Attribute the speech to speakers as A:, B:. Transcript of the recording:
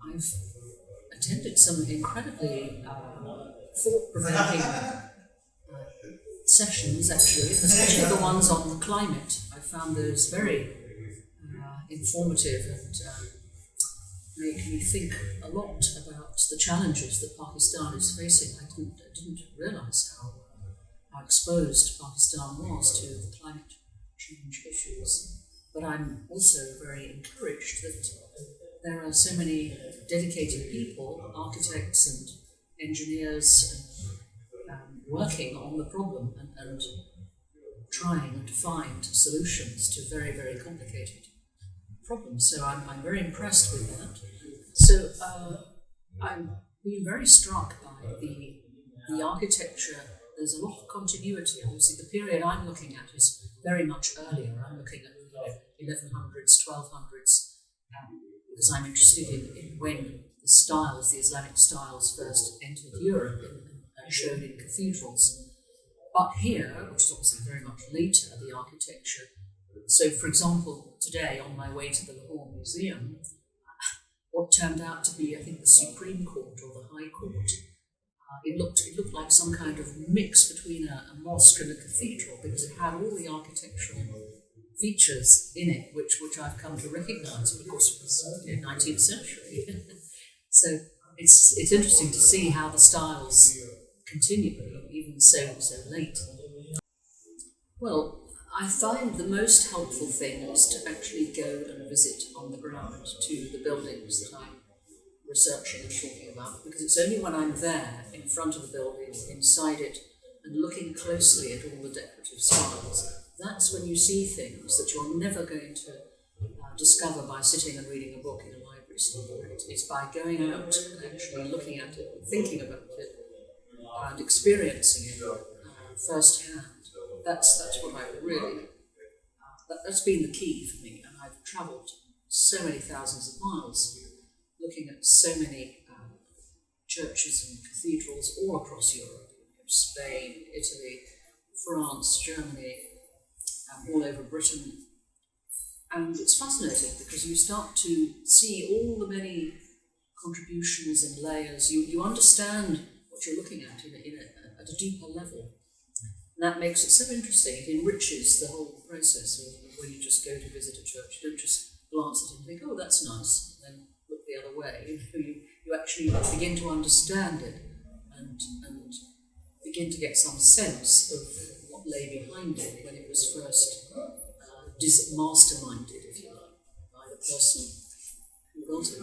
A: I've attended some incredibly thought-provoking sessions, actually, especially the ones on the climate. I found those very informative and make me think a lot about the challenges that Pakistan is facing. I didn't realise how exposed Pakistan was to the climate change issues. But I'm also very encouraged that there are so many dedicated people, architects and engineers, working on the problem and trying to find solutions to very, very complicated problems. So I'm very impressed with that. So I'm being very struck by the architecture. There's a lot of continuity. Obviously, the period I'm looking at is very much earlier. I'm looking at 1100s, 1200s, because I'm interested in when the styles, the Islamic styles, first entered Europe and showed in cathedrals. But here, which is obviously very much later, the architecture. So, for example, today on my way to the Lahore Museum, what turned out to be, I think, the Supreme Court or the High Court, it looked like some kind of mix between a mosque and a cathedral, because it had all the architectural features in it, which I've come to recognise, but of course it was 19th century. So it's interesting to see how the styles continue, even so late. Well, I find the most helpful thing is to actually go and visit on the ground to the buildings that I'm researching and talking about, because it's only when I'm there, in front of the building, inside it, and looking closely at all the decorative styles, that's when you see things that you're never going to discover by sitting and reading a book in a library somewhere. It's by going out and actually looking at it, and thinking about it, and experiencing it firsthand. That's what I really, that's been the key for me. And I've travelled so many thousands of miles looking at so many churches and cathedrals all across Europe, Spain, Italy, France, Germany, all over Britain. And it's fascinating because you start to see all the many contributions and layers. You understand what you're looking at at a deeper level. And that makes it so interesting. It enriches the whole process of when you just go to visit a church. You don't just glance at it and think, oh, that's nice, and then look the other way. You actually begin to understand it and begin to get some sense of what lay behind it when it was first masterminded, if you like, by the person who built it.